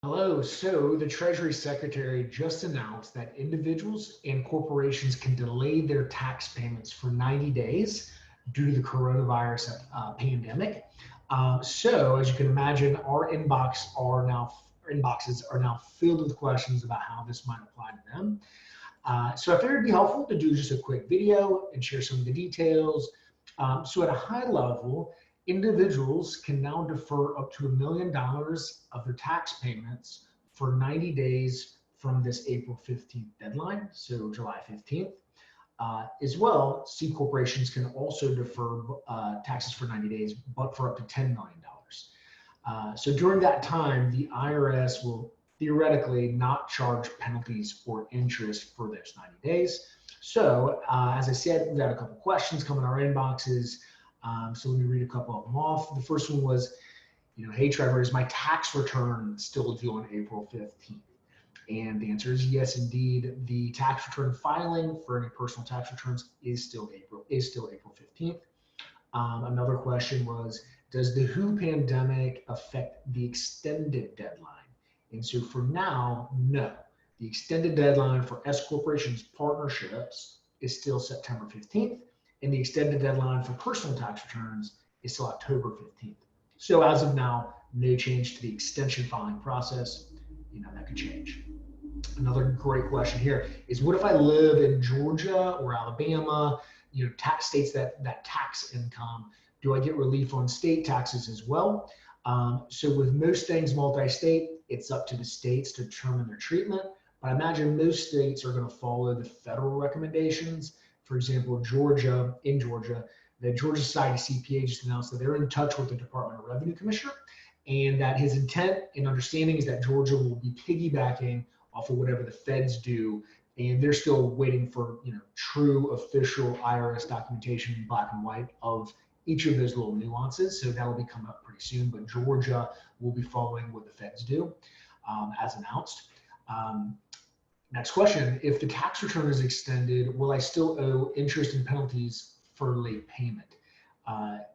Hello. So the Treasury Secretary just announced that individuals and corporations can delay their tax payments for 90 days due to the coronavirus pandemic. So as you can imagine, our inboxes are now filled with questions about how this might apply to them. So I figured it'd be helpful to do just a quick video and share some of the details. So at a high level, individuals can now defer up to $1 million of their tax payments for 90 days from this April 15th deadline, so July 15th. As well, C corporations can also defer taxes for 90 days, but for up to $10 million. So during that time, the IRS will theoretically not charge penalties or interest for those 90 days. So as I said, we've got a couple questions coming in our inboxes. So let me read a couple of them off. The first one was, hey Trevor, is my tax return still due on April 15th? And the answer is yes, indeed. The tax return filing for any personal tax returns is still April 15th. Another question was, does the WHO pandemic affect the extended deadline? And so for now, no. The extended deadline for S corporations partnerships is still September 15th, and the extended deadline for personal tax returns is still October 15th. So as of now, no change to the extension filing process. That could change. Another great question here is, what if I live in Georgia or Alabama, tax states that tax income? Do I get relief on state taxes as well? So with most things multi-state, it's up to the states to determine their treatment. But I imagine most states are going to follow the federal recommendations. For example, in Georgia, the Georgia Society CPA just announced that they're in touch with the Department of Revenue Commissioner, and that his intent and understanding is that Georgia will be piggybacking off of whatever the feds do, and they're still waiting for true official IRS documentation in black and white of each of those little nuances. So that will be coming up pretty soon, but Georgia will be following what the feds do, as announced. Next question, if the tax return is extended, will I still owe interest and penalties for late payment?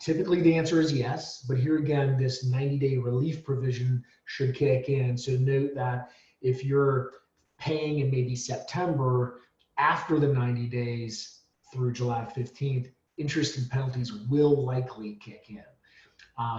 Typically the answer is yes, but here again, this 90-day relief provision should kick in. So note that if you're paying in maybe September, after the 90 days through July 15th, interest and penalties will likely kick in.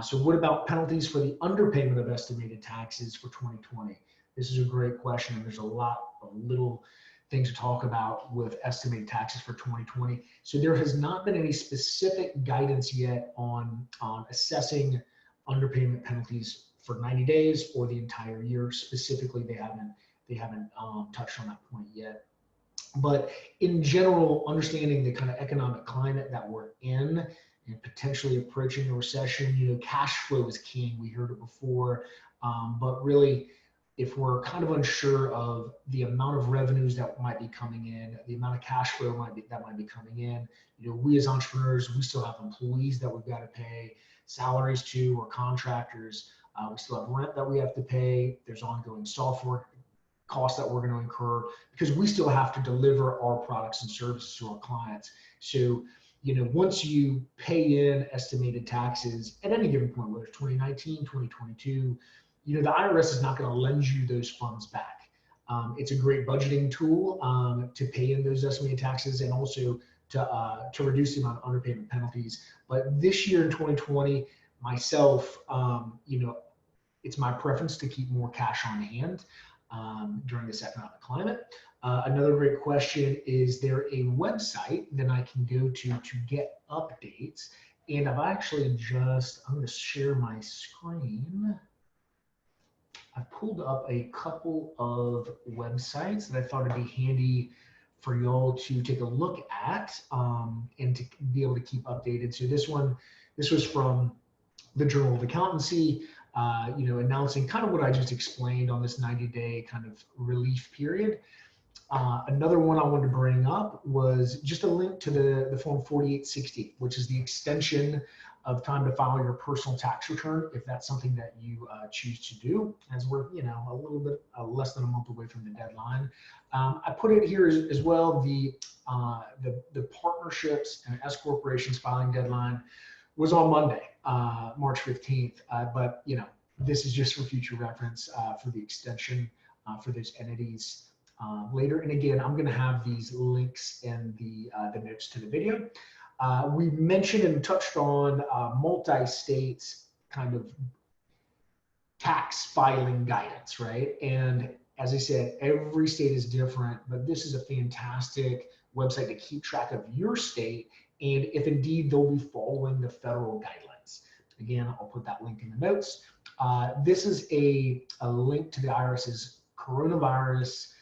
So what about penalties for the underpayment of estimated taxes for 2020? This is a great question, and there's a lot of little things to talk about with estimated taxes for 2020. So there has not been any specific guidance yet on assessing underpayment penalties for 90 days or the entire year. Specifically, they haven't touched on that point yet. But in general, understanding the kind of economic climate that we're in and potentially approaching a recession, cash flow is king. We heard it before, but really, if we're kind of unsure of the amount of revenues that might be coming in, the amount of cash flow that might be coming in, we as entrepreneurs, we still have employees that we've got to pay salaries to, or contractors. We still have rent that we have to pay. There's ongoing software costs that we're going to incur because we still have to deliver our products and services to our clients. So, once you pay in estimated taxes at any given point, whether it's 2019, 2022, the IRS is not going to lend you those funds back. It's a great budgeting tool to pay in those estimated taxes and also to reduce the amount of underpayment penalties. But this year in 2020, myself, it's my preference to keep more cash on hand during this economic climate. Another great question, is there a website that I can go to get updates? And I've actually I'm going to share my screen. I've pulled up a couple of websites that I thought it'd be handy for y'all to take a look at and to be able to keep updated. So this was from the Journal of Accountancy, announcing kind of what I just explained on this 90-day kind of relief period. Another one I wanted to bring up was just a link to the Form 4860, which is the extension of time to file your personal tax return, if that's something that you choose to do, as we're a little bit less than a month away from the deadline. I put it here as well. The partnerships and S corporations filing deadline was on Monday, March 15th. But this is just for future reference for the extension for those entities later. And again, I'm going to have these links in the notes to the video. We mentioned and touched on multi-states kind of tax filing guidance, right? And as I said, every state is different, but this is a fantastic website to keep track of your state and if indeed they'll be following the federal guidelines. Again, I'll put that link in the notes. This is a link to the IRS's coronavirus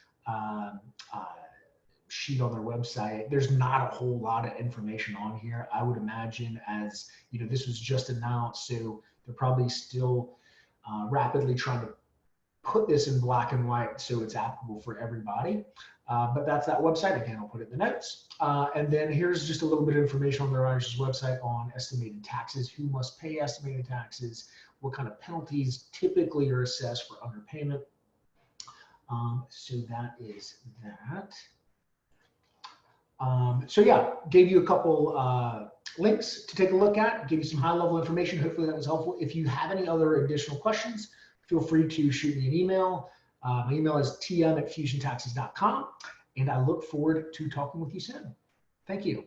sheet on their website. There's not a whole lot of information on here. I would imagine, as you know, this was just announced, so they're probably still rapidly trying to put this in black and white so it's applicable for everybody. But that's that website. Again, I'll put it in the notes. And then here's just a little bit of information on their IRS's website on estimated taxes, who must pay estimated taxes, what kind of penalties typically are assessed for underpayment. So that is that. So yeah, gave you a couple links to take a look at, give you some high-level information. Hopefully that was helpful. If you have any other additional questions, feel free to shoot me an email. My email is tm@fusiontaxes.com, and I look forward to talking with you soon. Thank you.